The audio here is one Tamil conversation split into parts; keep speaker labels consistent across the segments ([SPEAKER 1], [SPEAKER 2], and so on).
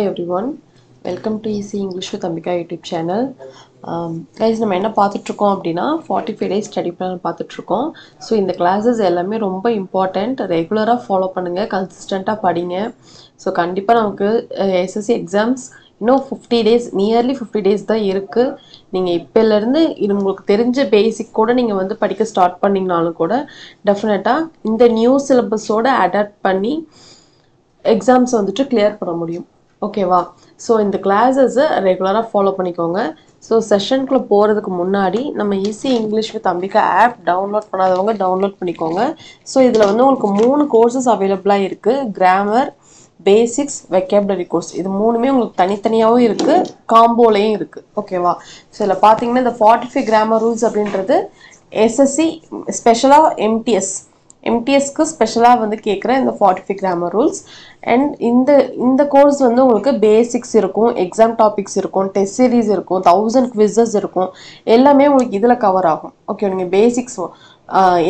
[SPEAKER 1] Hi everyone, welcome to Easy English with Ambika YouTube channel. Guys, நம்ம என்ன பார்த்துட்டு இருக்கோம் அப்படினா 45 days study plan பார்த்துட்டு இருக்கோம். So இந்த classes எல்லாமே ரொம்ப important, ரெகுலரா ஃபாலோ பண்ணுங்க, கன்சிஸ்டன்ட்டா படிங்க. So கண்டிப்பா நமக்கு SSC exams இன்னும் 50 days, nearly 50 days தான் இருக்கு. நீங்க இப்பல இருந்து உங்களுக்கு தெரிஞ்ச பேசிக் கூட நீங்க வந்து படிக்க ஸ்டார்ட் பண்ணீங்கனாலும் கூட டெஃபினட்டா இந்த நியூ சிலபஸோட அடாப்ட் பண்ணி exams வந்துட்டு clear பண்ண முடியும். ஓகேவா? ஸோ இந்த கிளாஸஸை ரெகுலராக ஃபாலோ பண்ணிக்கோங்க. ஸோ செஷனுக்குள்ளே போகிறதுக்கு முன்னாடி நம்ம easy English with Ambika app download பண்ணாதவங்க டவுன்லோட் பண்ணிக்கோங்க. ஸோ இதில் வந்து உங்களுக்கு 3 கோர்சஸ் அவைலபிளாக இருக்குது. Grammar, basics, vocabulary course. இது மூணுமே உங்களுக்கு தனித்தனியாகவும் இருக்குது, காம்போலையும் இருக்குது. ஓகேவா? ஸோ இதில் பார்த்தீங்கன்னா இந்த 45 கிராமர் ரூல்ஸ் அப்படின்றது எஸ்எஸ்சி ஸ்பெஷலாக எம்டிஎஸ்க்கு ஸ்பெஷலாக வந்து கேட்குற இந்த 45 கிராமர் ரூல்ஸ். அண்ட் இந்த கோர்ஸ் வந்து உங்களுக்கு பேசிக்ஸ் இருக்கும், எக்ஸாம் டாபிக்ஸ் இருக்கும், டெஸ்ட் சீரீஸ் இருக்கும், 1000 குவிசஸ் இருக்கும், எல்லாமே உங்களுக்கு இதில் கவர் ஆகும். ஓகே, நீங்கள் பேசிக்ஸ்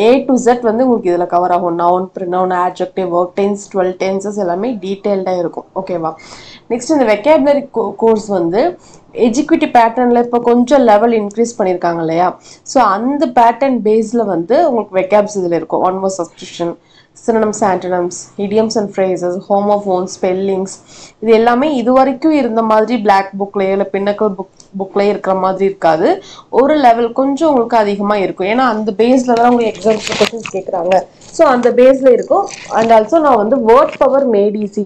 [SPEAKER 1] A to Z வந்து உங்களுக்கு இதில் கவர் ஆகும். Noun, pronoun, adjective, verb, tense, 12 tenses எல்லாமே டீட்டெயில்டாக இருக்கும். ஓகேவா? நெக்ஸ்ட் இந்த வெக்காபுலரி கோர்ஸ் வந்து எஜுகேட்டிவ் பேட்டர்னில் இப்போ கொஞ்சம் லெவல் இன்க்ரீஸ் பண்ணியிருக்காங்க இல்லையா? ஸோ அந்த பேட்டர்ன் பேஸில் வந்து உங்களுக்கு வெக்காப்ஸ் இதில் இருக்கும். One word substitution, synonyms, antonyms, idioms and phrases, homophones, spellings, இது எல்லாமே இது வரைக்கும் இருந்த மாதிரி பிளாக் புக்லேயோ இல்லை பின்னக்கல் புக்லேயே இருக்கிற மாதிரி இருக்காது. ஒரு லெவல் கொஞ்சம் உங்களுக்கு அதிகமாக இருக்கும். ஏன்னா அந்த பேஸில் தான் உங்களுக்கு எக்ஸாம் கொஸ்டின்ஸ் கேட்குறாங்க. ஸோ அந்த பேஸில் இருக்கும். அண்ட் ஆல்சோ நான் வந்து வேர்ட் பவர் மேட் ஈஸி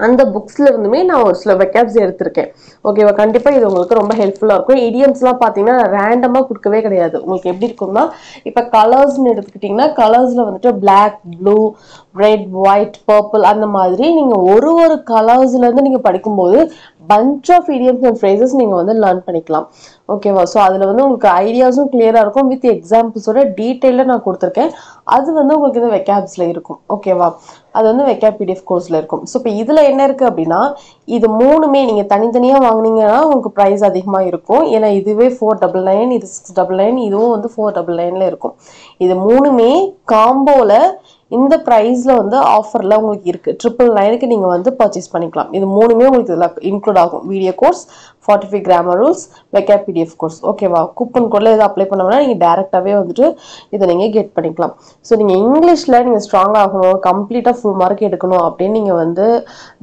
[SPEAKER 1] அந்த புக்ஸ்ல இருந்துமே நான் ஒரு சில வெக்காப்ஸ் எடுத்திருக்கேன். ஓகேவா? கண்டிப்பாக இது உங்களுக்கு ரொம்ப ஹெல்ப்ஃபுல்லாக இருக்கும். இடியம்ஸ்லாம் பார்த்தீங்கன்னா ரேண்டமாக கொடுக்கவே கிடையாது. உங்களுக்கு எப்படி இருக்கும்னா, இப்போ கலர்ஸ்ன்னு எடுத்துக்கிட்டிங்கன்னா கலர்ஸில் வந்துட்டு black, blue, red, white, purple அந்த மாதிரி நீங்கள் ஒரு கலர்ஸ்லேருந்து நீங்கள் படிக்கும்போது bunch of idioms and phrases நீங்கள் வந்து லேர்ன் பண்ணிக்கலாம். ஓகேவா? ஸோ அதில் வந்து உங்களுக்கு ஐடியாஸும் கிளியராக இருக்கும். வித் எக்ஸாம்பிள்ஸோட டீட்டெயிலாக நான் கொடுத்துருக்கேன். அது வந்து உங்களுக்கு இந்த வெக்காப்ஸில் இருக்கும். ஓகேவா? அது வந்து வெக்காப் PDF கோர்ஸில் இருக்கும். ஸோ இப்போ இதில் என்ன இருக்குது அப்படின்னா, இது மூணுமே நீங்கள் தனித்தனியாக வாங்கினீங்கன்னா உங்களுக்கு ப்ரைஸ் அதிகமாக இருக்கும். ஏன்னா இதுவே 499, இது 699, இதுவும் வந்து 499 இருக்கும். இது மூணுமே காம்போவில் இந்த ப்ரைஸில் வந்து ஆஃபரில் உங்களுக்கு இருக்குது. 999க்கு நீங்கள் வந்து பர்ச்சேஸ் பண்ணிக்கலாம். இது மூணுமே உங்களுக்கு இதில் இன்க்ளூட் ஆகும். Video course, 45 grammar rules, vocab PDF course. ஓகேவா? கூப்பன் கோடில் இதை அப்ளை பண்ணோம்னா நீங்கள் டேரெக்டாகவே வந்துட்டு இதை நீங்கள் கெட் பண்ணிக்கலாம். ஸோ நீங்கள் இங்கிலீஷில் நீங்கள் ஸ்ட்ராங் ஆகணும், கம்ப்ளீட்டாக ஃபுல் மார்க் எடுக்கணும் அப்படின்னு நீங்கள் வந்து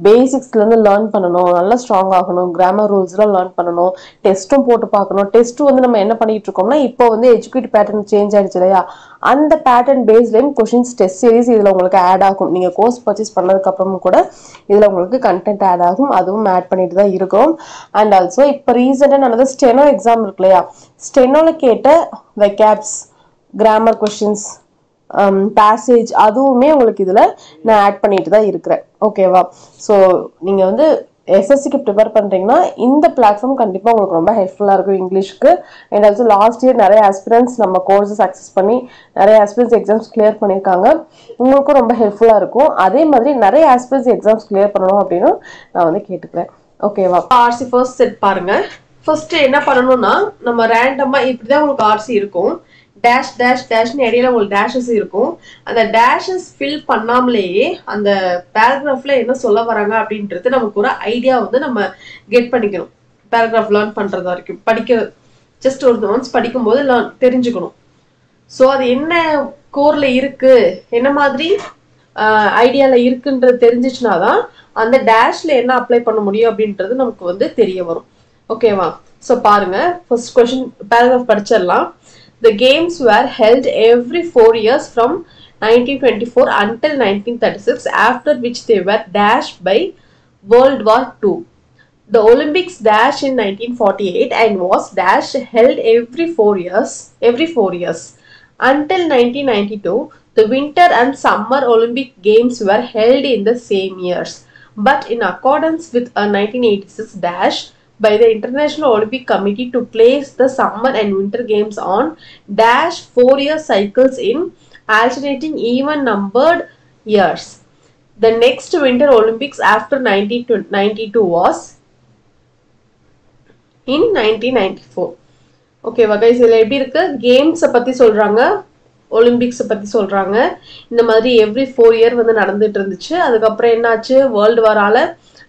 [SPEAKER 1] பேசிக்ஸ்லேருந்து லேர்ன் பண்ணணும், நல்லா ஸ்ட்ராங் ஆகணும், கிராமர் ரூல்ஸ்லாம் லேர்ன் பண்ணணும், டெஸ்ட்டும் போட்டு பார்க்கணும். டெஸ்ட்டு வந்து நம்ம என்ன பண்ணிட்டு இருக்கோம்னா, இப்போ வந்து எஜுகேட்டிவ் பேட்டர்ன் சேஞ்ச் ஆகிடுச்சு இல்லையா? அந்த பேட்டர்ன் பேஸ்லேயும் கொஷின்ஸ், டெஸ்ட் சீரிஸ் இதில் உங்களுக்கு ஆட் ஆகும். நீங்கள் கோர்ஸ் பர்ச்சேஸ் பண்ணதுக்கப்புறமும் கூட இதில் உங்களுக்கு கண்டென்ட் ஆட் ஆகும். அதுவும் ஆட் பண்ணிட்டு தான் இருக்கும். அண்ட் ஆல்சோ இப்போ ரீசெண்டாக நடந்த ஸ்டெனோ எக்ஸாம் இருக்கு இல்லையா? ஸ்டெனோவில் கேட்ட வெக்காப்ஸ், கிராமர் கொஷின்ஸ், பேசேஜ் அதுவுமே உங்களுக்கு இதில் நான் ஆட் பண்ணிட்டு தான் இருக்கிறேன். ஓகேவா? ஸோ நீங்கள் வந்து எஸ்எஸ்சிக்கு ப்ரிப்பேர் பண்ணுறீங்கன்னா இந்த பிளாட்ஃபார்ம் கண்டிப்பாக உங்களுக்கு ரொம்ப ஹெல்ப்ஃபுல்லாக இருக்கும் இங்கிலீஷ்க்கு. அண்ட் ஆல்சோ லாஸ்ட் இயர் நிறைய ஆஸ்பிரன்ஸ் நம்ம கோர்ஸஸ் அக்சஸ் பண்ணி நிறைய ஆஸ்பிரன்ஸ் எக்ஸாம்ஸ் கிளியர் பண்ணியிருக்காங்க. உங்களுக்கும் ரொம்ப ஹெல்ப்ஃபுல்லாக இருக்கும். அதே மாதிரி நிறைய ஆஸ்பிரன்ஸ் எக்ஸாம்ஸ் கிளியர் பண்ணணும் அப்படின்னு நான் வந்து கேட்டுக்கிறேன். ஓகேவா? ஆர்சி ஃபர்ஸ்ட் செட் பாருங்க. ஃபர்ஸ்ட் என்ன பண்ணணும்னா, நம்ம ரேண்டமாக இப்படிதான் உங்களுக்கு ஆர்சி இருக்கும். டேஷ் டேஷ் டேஷ்னு இடையில உங்களுக்கு டேஷஸ் இருக்கும். அந்த டேஷஸ் ஃபில் பண்ணாமலேயே அந்த பேராகிராஃப்ல என்ன சொல்ல வராங்க அப்படின்றது நமக்கு ஒரு ஐடியா வந்து நம்ம கெட் பண்ணிக்கணும். பேராகிராஃப் லேர்ன் பண்றது வரைக்கும் ஜஸ்ட் ஒரு ஒன்ஸ் படிக்கும்போது தெரிஞ்சுக்கணும். ஸோ அது என்ன கோர்ல இருக்கு, என்ன மாதிரி ஐடியால இருக்குன்றது தெரிஞ்சிச்சுனா தான் அந்த டேஷ்ல என்ன அப்ளை பண்ண முடியும் அப்படின்றது நமக்கு வந்து தெரிய வரும். ஓகேவா? ஸோ பாருங்க, ஃபர்ஸ்ட் கொஸ்டின் பேராகிராஃப் படிச்சிடலாம். The games were held every 4 years from 1924 until 1936, after which they were dashed by World War II. The Olympics dashed in 1948 and was dashed held every 4 years. Until 1992, the Winter and Summer Olympic Games were held in the same years. But in accordance with a 1986 dash by the International Olympic Committee to place the summer and winter games on dash 4-year cycles in alternating even numbered years. The next Winter Olympics after 1992 was in 1994. Okay, guys, இதில் எப்படி இருக்கு? கேம்ஸை பற்றி சொல்கிறாங்க, ஒலிம்பிக்ஸை பற்றி சொல்கிறாங்க. இந்த மாதிரி எவ்ரி 4 இயர் வந்து நடந்துட்டு இருந்துச்சு. அதுக்கப்புறம் என்னாச்சு, வேர்ல்டு வாரால்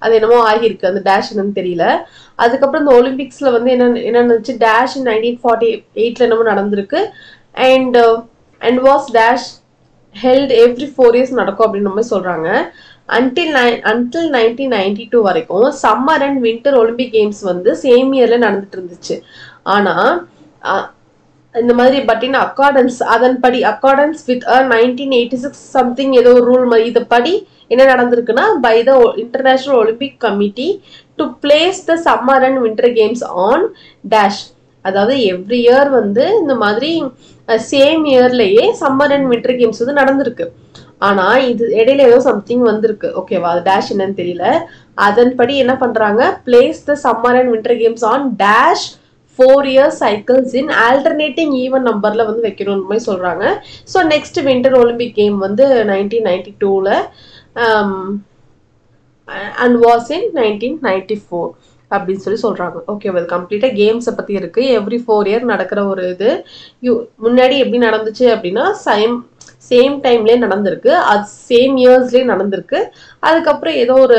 [SPEAKER 1] அது என்னமோ ஆகியிருக்கு, அந்த டேஷ் என்னன்னு தெரியல. அதுக்கப்புறம் இந்த ஒலிம்பிக்ஸ்ல வந்து என்ன நடந்துச்சு, டேஷ் 1948ல என்னமோ நடந்திருக்கு. And was dash held every 4 years நடக்கும் அப்படின்னு நம்ம சொல்றாங்க. until 1992 வரைக்கும் summer and winter Olympic games வந்து சேம் இயர்ல நடந்துட்டு இருந்துச்சு. ஆனா இந்த மாதிரி பட் இன் அக்கார்டன்ஸ் அதன்படி அக்கார்டன்ஸ் வித் 1986 சம்திங் ஏதோ ரூல் மாதிரி இதுபடி என்ன நடந்திருக்குன்னா, by the international Olympic committee to place the summer and winter games on dash. அதாவது எவ்ரி இயர் வந்து இந்த மாதிரி சேம் இயர்லயே சம்மர் அண்ட் வின்டர் கேம்ஸ் வந்து நடந்திருக்கு. ஆனா இது இடையில ஏதோ சம்திங் வந்திருக்கு, ஓகேவா, அது டேஷ் என்னன்னு தெரியல. அதன்படி என்ன பண்றாங்க, place the summer and winter games on dash 4 year cycles in alternating even நம்பர்ல வந்து வைக்கணும்னு மாதிரி சொல்றாங்க. So next winter Olympic game வந்து 1992ல அண்ட் வாஸ் இன் 1994 அப்படின்னு சொல்றாங்க. ஓகே, அது கம்ப்ளீட்டா கேம்ஸை பத்தி இருக்கு. எவ்ரி 4 year நடக்கிற ஒரு இது. முன்னாடி எப்படி நடந்துச்சு அப்படின்னா சேம் டைம்லேயே நடந்திருக்கு, அது சேம் இயர்ஸ்லேயே நடந்திருக்கு. அதுக்கப்புறம் ஏதோ ஒரு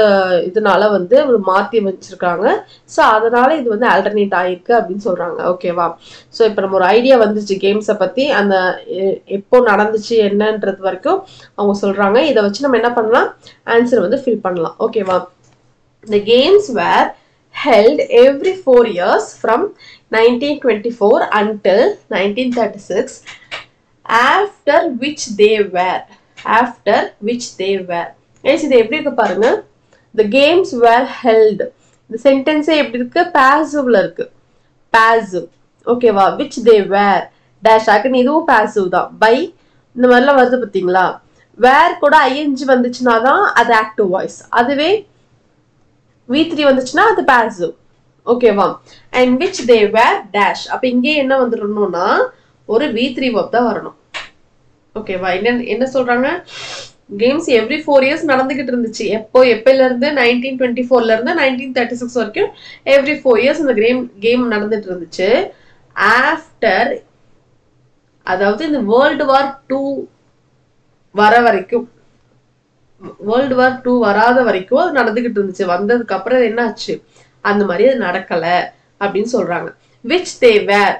[SPEAKER 1] இதனால வந்து மாற்றி வச்சிருக்காங்க. ஸோ அதனால இது வந்து ஆல்டர்னேட் ஆயிருக்கு அப்படின்னு சொல்றாங்க. ஓகேவா, ஸோ இப்போ நம்ம ஒரு ஐடியா வந்துச்சு கேம்ஸை பற்றி, அந்த எப்போ நடந்துச்சு என்னன்றது வரைக்கும் அவங்க சொல்றாங்க. இதை வச்சு நம்ம என்ன பண்ணலாம், ஆன்சர் வந்து ஃபில் பண்ணலாம். ஓகேவா, the games were held every 4 years from 1924 until 1936. After which they were guys, இது எப்படி இருக்கு பாருங்க. The games were held, இந்த சென்டென்ஸே எப்படி இருக்கு, பாசிவ்ல இருக்கு, பாசிவ். ஓகேவா, which they were dash ஆகன், இதுவும் பாசிவ் தான். பை இந்த மாதிரிலாம் வருது பார்த்தீங்களா. வேர் கூட ஐஎன்ஜி வந்துச்சுன்னா தான் அது ஆக்டிவ் வாய்ஸ், அதுவே V3 வந்துச்சுன்னா அது பாசிவ். ஓகேவா, and which they were dash. அப்ப இங்கே என்ன வந்துடணும்னா ஒரு V3 verb தான் வரணும். ஓகேவா, என்ன சொல்றாங்க, கேம்ஸ் எவ்ரி 4 years நடந்துகிட்டு இருந்துச்சு. எப்பல இருந்து 1924ல இருந்து 1936 வரைக்கும் எவ்ரி 4 years இந்த கேம் நடந்துட்டு இருந்துச்சு. ஆஃப்டர், அதாவது இந்த வேர்ல்டு வார் 2 வர வரைக்கும், வேர்ல்டு வார் 2 வராத வரைக்கும் அது நடந்துகிட்டு இருந்துச்சு. வந்ததுக்கு அப்புறம் என்ன ஆச்சு, அந்த மாதிரி அது நடக்கல அப்படின்னு சொல்றாங்க. which they were,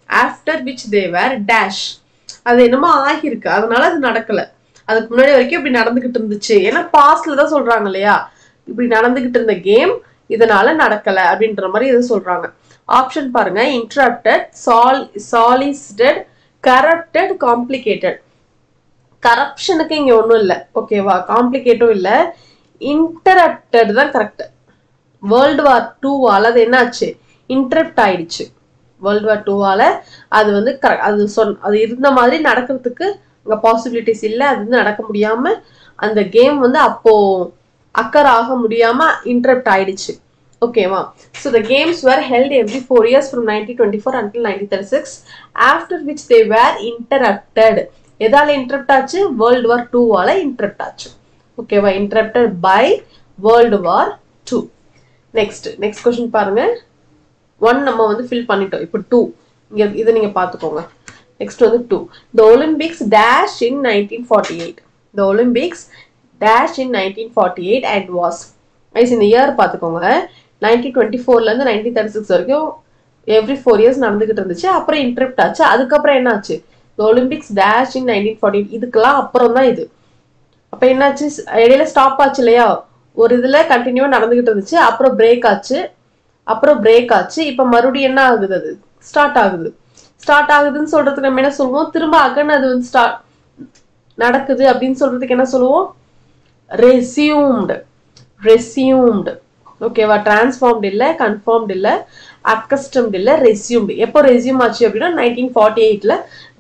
[SPEAKER 1] after which they were dash, அது என்னமோ ஆகிருக்கு, அதனால அது நடக்கல. அதுக்கு முன்னாடி வரைக்கும் இப்படி நடந்துகிட்டு இருந்துச்சு, ஏன்னா பாஸ்ட்ல தான் சொல்றாங்க இல்லையா, இப்படி நடந்துகிட்டு இருந்த கேம் இதனால நடக்கல அப்படின்ற மாதிரி இதை சொல்றாங்க. ஆப்ஷன் பாருங்க, இன்டரப்டட், சாலிசிட்டட், கரப்டட், காம்ப்ளிகேட்டட். கரப்ஷனுக்கு இங்க ஒன்றும் இல்லை, ஓகேவா, காம்ப்ளிகேட்டும் இல்லை, இன்டரப்டட் தான் கரெக்ட். வேர்ல்டு வார் 2வால அது என்னாச்சு, இன்டரப்ட் ஆயிடுச்சு. வேர்ல்டு வார் 2வால அது வந்து அது இருந்த மாதிரி நடக்கிறதுக்கு அங்கே பாசிபிலிட்டிஸ் இல்லை, அது வந்து நடக்க முடியாம அந்த கேம் வந்து அப்போ அக்கர் ஆக முடியாம இன்டரப்ட் ஆயிடுச்சு. ஓகேவா, so the games were held every 4 years from 1924 until 1936, after which they were interrupted. எதால இன்டரப்ட் ஆச்சு, வேர்ல்டு வார் 2வால இன்டரப்ட் ஆச்சு. ஓகேவா, interrupted by world war 2. Next question பாருங்க. 1 நம்ம வந்து ஃபில் பண்ணிட்டோம். இப்போ 2 இங்க இதை நீங்க பார்த்துக்கோங்க. நெக்ஸ்ட் வந்து 2. The Olympics dash in 1948. The Olympics dash in 1948 and was. Ice இந்த இயர் பார்த்துக்கோங்க. 1924ல இருந்து 1936 வரைக்கும் எவ்ரி 4 years நடந்துகிட்டு இருந்துச்சு. அப்புறம் இன்டரப்ட் ஆச்சு. அதுக்கப்புறம் என்ன ஆச்சு, The Olympics dash in 1948. இதுக்கெல்லாம் அப்புறம் தான் இது. அப்ப என்னாச்சு, இடையில ஸ்டாப் ஆச்சு இல்லையா, ஒரு இதுல கண்டினியூவா நடந்துகிட்டு இருந்துச்சு, அப்புறம் பிரேக் ஆச்சு, இப்ப மறுபடியும் என்ன ஆகுது, அது ஸ்டார்ட் ஆகுதுன்னு சொல்றதுக்கு நம்ம என்ன சொல்லுவோம், திரும்ப அகன் அது வந்து நடக்குது அப்படின்னு சொல்றதுக்கு என்ன சொல்லுவோம், ரெசியூம்டு. ஓகேவா, டிரான்ஸ்ஃபார்ம்டு இல்ல, கன்ஃபார்ம்டு இல்ல, அக்கஸ்டம்டு இல்ல, ரெசியூம்டு. எப்போ ரெசியூம் ஆச்சு அப்படின்னா 1948ல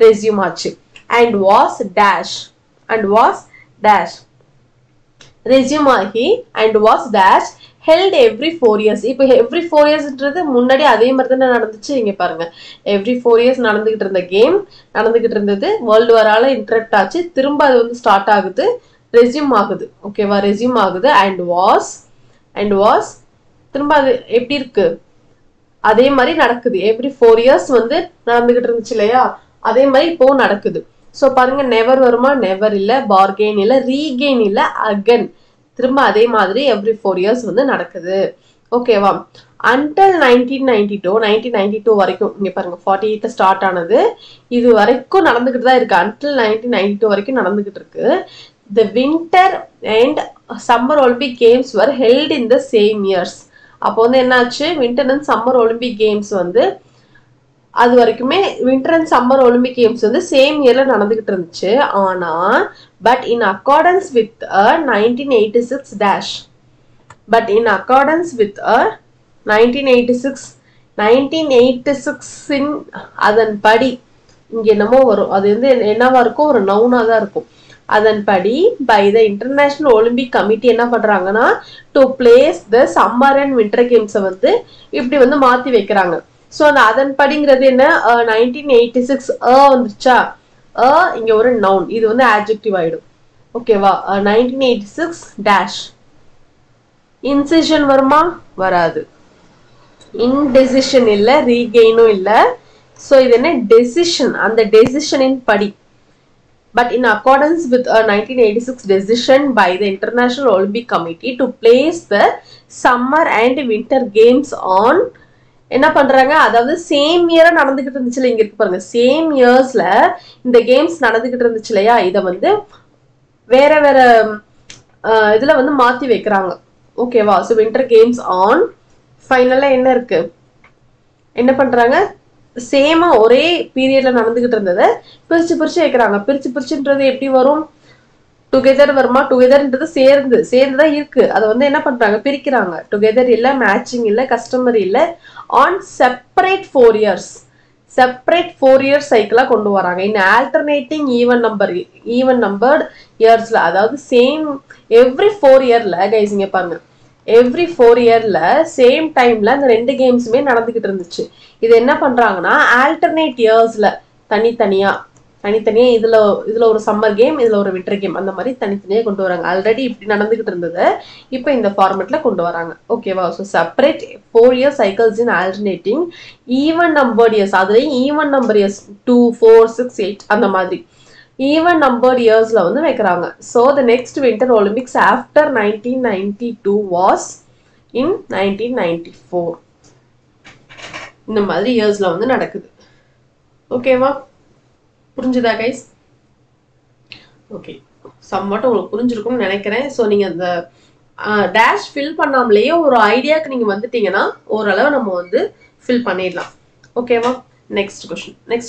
[SPEAKER 1] ரெசியூம் ஆச்சு. அண்ட் வாஸ் டேஷ் ரெசியூம் ஆகி and was dash held every 4 years. இப்போ எவ்ரி 4 yearsன்றது முன்னாடி அதே மாதிரி தானே நடந்துச்சு. இங்க பாருங்க, எவ்ரி 4 years நடந்துகிட்டு இருந்த கேம் நடந்துகிட்டு இருந்தது, வேர்ல்டு வாரால இன்டரப்ட் ஆச்சு, திரும்ப அது வந்து ஸ்டார்ட் ஆகுது, ரெசியூம் ஆகுது. ஓகேவா, ரெசியூம் ஆகுது. அண்ட் வாஸ் திரும்ப அது எப்படி இருக்கு, அதே மாதிரி நடக்குது. எவ்ரி 4 years வந்து நடந்துகிட்டு இருந்துச்சு இல்லையா, அதே மாதிரி இப்போவும் நடக்குது. ஸோ பாருங்க, நெவர் வருமா, நெவர் இல்ல, பார்கெயின் இல்ல, ரீகெயின் இல்ல, அகன். திரும்ப அதே மாதிரி எவ்ரி 4 இயர்ஸ் வந்து நடக்குது. ஓகேவா? அன்டில் 1992 வரைக்கும் இங்க பாருங்க 48 ஸ்டார்ட் ஆனது இது வரைக்கும் நடந்துகிட்டு தான் இருக்கு. அன்டில் 1992 வரைக்கும் நடந்துகிட்டு இருக்கு. The winter and summer Olympic games were held in the same years. அப்போ வந்து என்னாச்சு, winter and summer Olympic games வந்து அது வரைக்குமே winter and summer Olympic games வந்து சேம் இயர்ல நடந்துகிட்டு இருந்துச்சு. ஆனா but in accordance with 1986 dash but in accordance with 1986 அதன்படி இங்க என்னமோ வரும், அது வந்து என்னவா இருக்கும், ஒரு நவுனா தான் இருக்கும். அதன்படி by the international Olympic committee என்ன பண்றாங்கன்னா to place the summer and winter கேம்ஸை வந்து இப்படி வந்து மாத்தி வைக்கிறாங்க. ஸோ அந்த அதன்படிங்கிறது என்ன, 1986 வந்துருச்சா, இங்க ஒரு நவுன், இது வந்து ஆட்ஜெக்டிவ் ஆயிடும். ஓகேவா? 1986 டேஷ் இன்சிஷன் வருமா, வராது. இன்டெசிஷன் இல்ல, ரீகெயினும் இல்ல. ஸோ இது என்ன, டெசிஷன், அந்த டெசிஷனின் படி. But in accordance with a 1986 decision by the International Olympic Committee to place the summer and winter games on என்ன பண்றாங்க, அதாவது சேம் இயரா நடந்துகிட்டு இருந்துச்சு. இங்க இருக்கு பாருங்க, சேம் இயர்ஸ்ல இந்த கேம்ஸ் நடந்துகிட்டு இருந்துச்சு இல்லையா, இத வந்து வேற வேற இதுல வந்து மாத்தி வைக்கிறாங்க. ஓகேவா? ஸோ வின்டர் கேம்ஸ் ஆன் ஃபைனலா என்ன இருக்கு, என்ன பண்றாங்க, சேமா ஒரே பீரியட்ல நடந்துகிட்டு இருந்ததை பிரிச்சு பிரிச்சு வைக்கிறாங்க. பிரிச்சுன்றது எப்படி வரும், டுகெதர் வருமா, டுகெதர்ன்றது சேர்ந்துதான் இருக்கு. அதை வந்து என்ன பண்றாங்க, பிரிக்கிறாங்க. டுகெதர் இல்ல, மேட்சிங் இல்ல, கஸ்டமரி இல்ல, on separate 4 years, separate 4 years சைக்கிளா கொண்டு வராங்க. இன் ஆல்டர்னேட்டிங் ஈவன் நம்பர்ட் இயர்ஸ்ல, அதாவது சேம் எவ்ரி 4 இயர்ல கைஸ் இங்க பாருங்க, எவ்ரி 4 இயர்ல சேம் டைம்ல அந்த ரெண்டு கேம்ஸுமே நடந்துகிட்டு இருந்துச்சு. இது என்ன பண்றாங்கன்னா ஆல்டர்னேட் இயர்ஸ்ல தனித்தனியா இதுல ஒரு சம்மர் கேம், இதுல ஒரு வின்டர் கேம், அந்த மாதிரி தனித்தனியா கொண்டு வராங்க. ஆல்ரெடி இப்படி நடந்துகிட்டு இருந்தது இப்போ இந்த ஃபார்மெட்ல கொண்டு வராங்க. ஓகேவா? ஸோ செப்பரேட் 4 இயர் சைக்கிள்ஸ் இன் ஆல்டர்னேட்டிங் ஈவன் நம்பர்ட் இயர்ஸ், அதுலயும் ஈவன் நம்பர் இயர்ஸ் 2, 4, 6, 8 அந்த மாதிரி ஈவன் நம்பர்ட் இயர்ஸ்ல வந்து வைக்கிறாங்க. So the next winter Olympics after 1992 was in 1994. இந்த மாதிரி இயர்ஸ்ல வந்து நடக்குது. ஓகேவா? புரிஞ்சுதா கைஸ்? ஓகே, சம்வாட் உங்களுக்கு புரிஞ்சிருக்கும்னு நினைக்கிறேன். ஸோ நீங்க அந்த டேஷ் ஃபில் பண்ணாமலேயே ஒரு ஐடியாவுக்கு நீங்க வந்துட்டீங்கன்னா ஓரளவு நம்ம வந்து ஃபில் பண்ணிடலாம். ஓகேவா? நெக்ஸ்ட்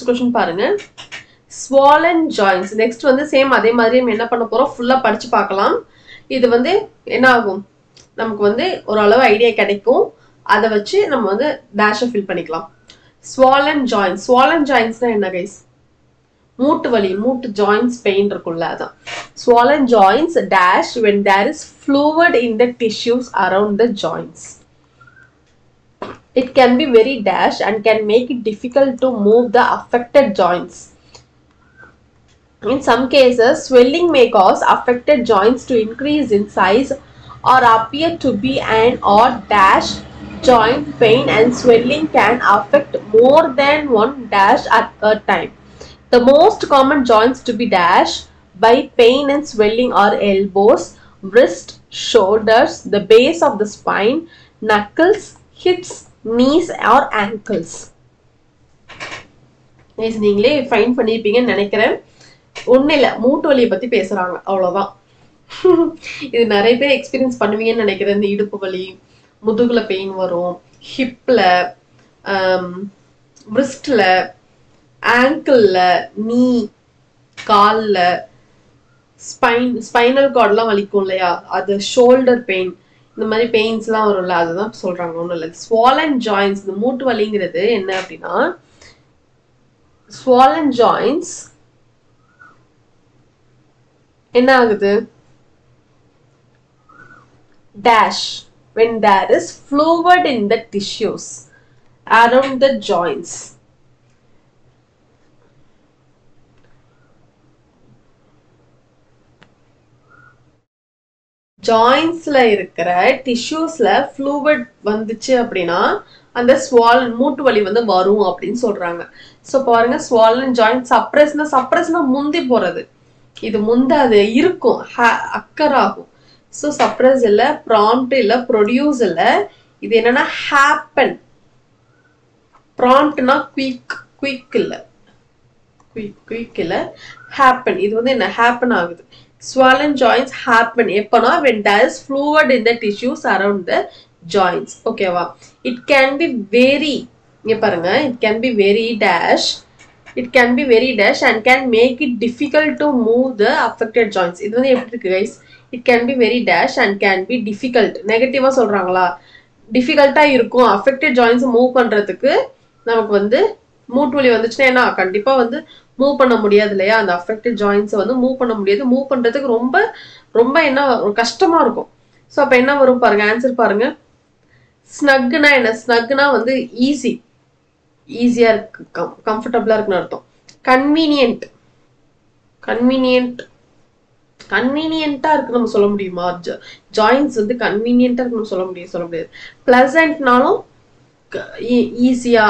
[SPEAKER 1] கொஸ்டின் பாருங்க. Swollen joints. நெக்ஸ்ட் வந்து சேம் அதே மாதிரி நம்ம என்ன பண்ண போறோம், ஃபுல்லா படிச்சு பார்க்கலாம். இது வந்து என்ன ஆகும், நமக்கு வந்து ஓரளவு ஐடியா கிடைக்கும். அதை வச்சு நம்ம வந்து டேஷை ஃபில் பண்ணிக்கலாம். ஸ்வாலன் ஜாயின்ஸ்னா என்ன கைஸ், மூட்டு வலி, மூட்டு ஜாயின்ஸ் பெயின் இருக்கும்ல, அதான் swollen joints dash when there is fluid in the tissues around the joints. It can be very dash and can make it difficult to move the affected joints. In some cases, swelling may cause affected joints to increase in size or appear to be an odd dash joint pain, and swelling can affect more than one dash at a time. The most common joints to be dashed by pain and swelling are elbows, wrist, shoulders, the base of the spine, knuckles, hips, knees or ankles. நீங்களே ஃபைன் பண்ணிருப்பீங்கன்னு நினைக்கிறேன். ஒன்னும் இல்லை, மூட்டு வலியை பத்தி பேசுறாங்க, அவ்வளவுதான். இது நிறைய பேர் எக்ஸ்பீரியன்ஸ் பண்ணுவீங்கன்னு நினைக்கிறேன். இந்த இடுப்பு வலி, முதுகுல பெயின் வரும், ஹிப்ல, பிரிஸ்ட்ல, ஆங்கிள்ல, நீ, கால்ல, ஸ்பைனல் கார்ட்லாம் வலிக்கும் இல்லையா, அது ஷோல்டர் பெயின், இந்த மாதிரி பெயின்ஸ்லாம் வரும்ல, அதுதான் சொல்றாங்க. ஒன்றும் இல்லை, ஸ்வாலன் ஜாயின்ஸ். இந்த மூட்டு வலிங்கிறது என்ன அப்படின்னா, ஸ்வாலன் ஜாயின்ஸ் என்ன ஆகுது, dash when there is fluid in the tissues around the joints. ஜாயின்ஸ்ல இருக்கிற டிஷ்யூஸ்ல ஃப்ளூவிட் வந்துச்சு அப்படின்னா அந்த ஸ்வாலன் மூட்டு வலி வந்து வரும் அப்படின்னு சொல்றாங்க. ஸோ பாருங்க, ஸ்வாலன் ஜாயின்ட் சப்ரஸ்னா முந்தி போறது, இது முந்தாது இருக்கும், அக்கர் ஆகும். ஸோ சப்ரஸ் இல்லை, ப்ராம்ப்ட் இல்லை, ப்ரொடியூஸ் இல்லை. இது என்னன்னா ஹேப்பன். ப்ராம்ப்ட்னா குயிக் இல்லை, குயிக் இல்லை, ஹேப்பன். இது வந்து என்ன ஹேப்பன் ஆகுது. swollen joints happen எப்பனா when there is fluid in the tissues around the joints. ஓகேவா? it can be very, இங்க பாருங்க, it can be very dash, it can be very dash and can make it difficult to move the affected joints. இது வந்து எப்படி இருக்கு guys? it can be very dash and can be difficult. நெகட்டிவா சொல்றாங்களா? டிஃபிகல்ட்டா இருக்கும் affected joints மூவ் பண்றதுக்கு. நமக்கு வந்து மூட்டு வலி வந்துச்சுன்னா என்ன கண்டிப்பா வந்து மூவ் பண்ண முடியாது இல்லையா? அந்த அஃபெக்டட் ஜாயின்ஸை வந்து மூவ் பண்ண முடியாது. மூவ் பண்றதுக்கு ரொம்ப ரொம்ப என்ன கஷ்டமா இருக்கும். ஸோ அப்போ என்ன வரும் பாருங்க, ஆன்சர் பாருங்க. ஸ்னக்னா என்ன? ஸ்னக்னா வந்து ஈஸியா இருக்கு, கம்ஃபர்டபுளா இருக்குன்னு அர்த்தம். கன்வீனியன்ட்டா இருக்கு நம்ம சொல்ல முடியுமா? ஜாயின்ஸ் வந்து கன்வீனியன்ட்டா இருக்குன்னு சொல்ல முடியாது. பிளசன்ட்னாலும் ஈஸியா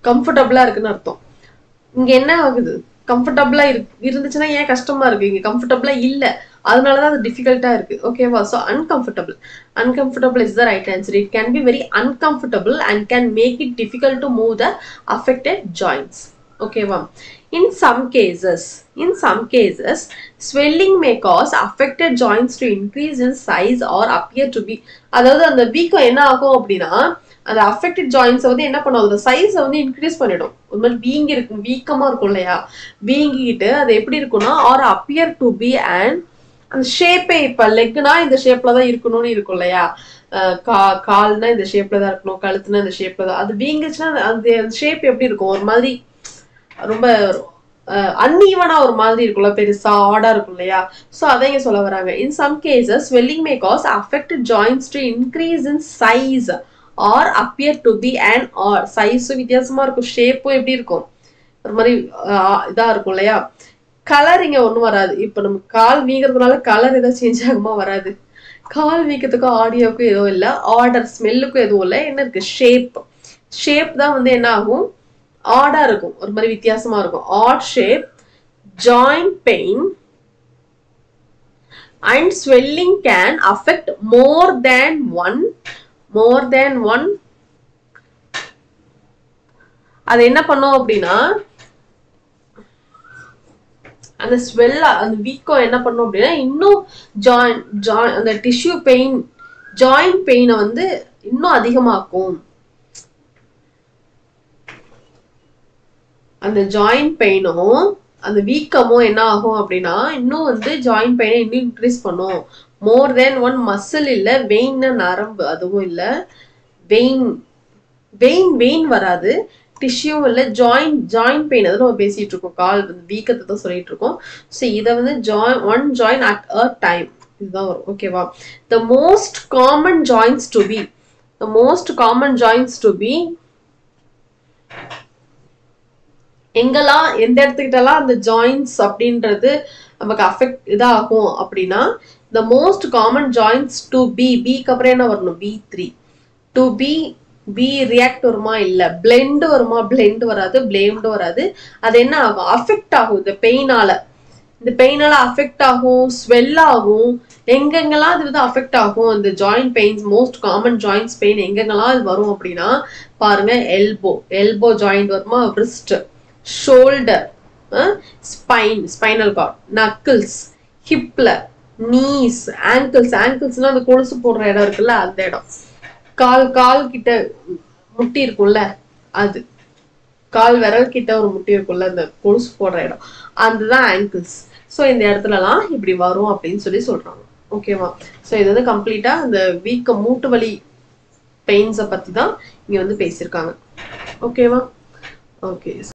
[SPEAKER 1] கம்ஃபர்டபுளா இருக்குன்னு அர்த்தம். இங்க என்ன ஆகுது? கம்ஃபர்டபுளா இருந்துச்சுன்னா ஏன் கஷ்டமா இருக்கு? இங்க கம்ஃபர்டபுளா இல்ல, அதனாலதான் அது டிஃபிகல்ட்டா இருக்கு. ஓகேவா? So uncomfortable is the right answer. It can be very uncomfortable and can make it difficult to move the affected joints. ஓகேவா? In some cases, swelling may cause affected joints to increase in size or appear to be. அதாவது அந்த வீக்கம் என்ன ஆகும் அப்படின்னா, அந்த அஃபெக்டட் ஜாயின்ஸை வந்து என்ன பண்ணும், அந்த சைஸை வந்து இன்க்ரீஸ் பண்ணிடும். ஒரு மாதிரி வீக்கமா இருக்கும் இல்லையா? வீங்கிட்டு அது எப்படி இருக்கும்னா, or appear to be and அந்த ஷேப்பே, இப்ப லெக்னா இந்த ஷேப்ல தான் இருக்கணும்னு இருக்கும் இல்லையா? கால்னா இந்த ஷேப்ல தான் இருக்கணும், கழுத்துனா இந்த ஷேப்ல தான். அது வீங்குச்சுன்னா அந்த ஷேப் எப்படி இருக்கும்? ஒரு மாதிரி ரொம்ப அன்ஈவனா ஒரு மாதிரி இருக்கும்ல, பெருசா ஆடா இருக்கும் இல்லையா? ஸோ அதை இங்க சொல்ல வராங்க. In some cases swelling may cause affected joints to increase in size or appear to be an or. சைஸும் வித்தியாசமா இருக்கும், ஷேப்பும் எப்படி இருக்கும், ஒரு மாதிரி இதா இருக்கும் இல்லையா? கலர் இங்க ஒன்றும் வராது. இப்போ நம்ம கால் வீங்கிறதுனால கலர் ஏதாவது சேஞ்ச் ஆகுமா? வராது. கால் வீக்கத்துக்கும் ஆடியோக்கும் எதுவும் இல்லை, ஆர்டர் ஸ்மெல்லுக்கும் எதுவும் இல்லை. என்ன இருக்கு? ஷேப் தான் வந்து என்ன ஆகும், ஆடா இருக்கும், ஒரு மாதிரி வித்தியாசமா இருக்கும். Odd shape, joint pain and swelling can affect more than one. அது என்ன பண்ணும் அப்படின்னா, அந்த அந்த வீக்கம் என்ன பண்ணும் அப்படின்னா, இன்னும் அந்த டிஷ்யூ பெயின், ஜாயிண்ட் பெயினை வந்து இன்னும் அதிகமாக்கும். அந்த ஜாயிண்ட் பெயினும் அந்த வீக்கமும் என்ன ஆகும் அப்படின்னா, இன்னும் வந்து ஜாயிண்ட் பெயினை இன்னும் இன்க்ரீஸ் பண்ணும். மோர் தென் ஒன் மசில் இல்ல, வெயின்னா நரம்பு, அதுவும் இல்ல. வெயின் வராது, டிஷ்யூ இல்ல, ஜாயிண்ட் பெயின். அதை நம்ம பேசிட்டு இருக்கோம், கால் வீக்கத்தை தான் சொல்லிட்டு இருக்கோம். ஸோ இதை வந்து one joint at a time, இதுதான் வரும். ஓகேவா? The most common joints to be எங்கெல்லாம் எந்த இடத்துக்கிட்டலாம் அந்த ஜாயின்ஸ் அப்படின்றது நமக்கு அஃபெக்ட் இதாகும் அப்படின்னா, the most common joints to பிக்கு அப்புறம் என்ன வரணும்? B3. டு பி ரியாக்ட் வருமா? இல்ல. பிளெண்ட் வருமா? பிளெண்ட் வராது, பிளேம்டு வராது. அது என்ன ஆகும்? அஃபெக்ட் ஆகும். இந்த பெயினால அஃபெக்ட் ஆகும், ஸ்வெல் ஆகும். எங்கெங்கெல்லாம் இது வந்து அஃபெக்ட் ஆகும், இந்த joint pains, most common joints pain எங்கெங்கெல்லாம் இது வரும் அப்படின்னா பாருங்க, எல்போ ஜாயிண்ட் வருமா? Wrist, shoulder, spinal cord, knuckles, ஹிப்ல, நீஸ், ஆங்கிள்ஸ்னா அந்த கொலுசு போடுற இடம் இருக்குல்ல, அந்த இடம். கால் கிட்ட முட்டி இருக்கும்ல, அது கால் விரல் கிட்ட ஒரு முட்டி இருக்கும்ல, அந்த கொலுசு போடுற இடம், அதுதான் ஆங்கிள்ஸ். ஸோ இந்த இடத்துலலாம் இப்படி வரும் அப்படின்னு சொல்றாங்க. ஓகேவா? ஸோ இது வந்து கம்ப்ளீட்டா அந்த வீக்க மூட்டு வலி பெயின்ஸை பத்தி தான் இங்க வந்து பேசியிருக்காங்க. ஓகேவா? ஓகே.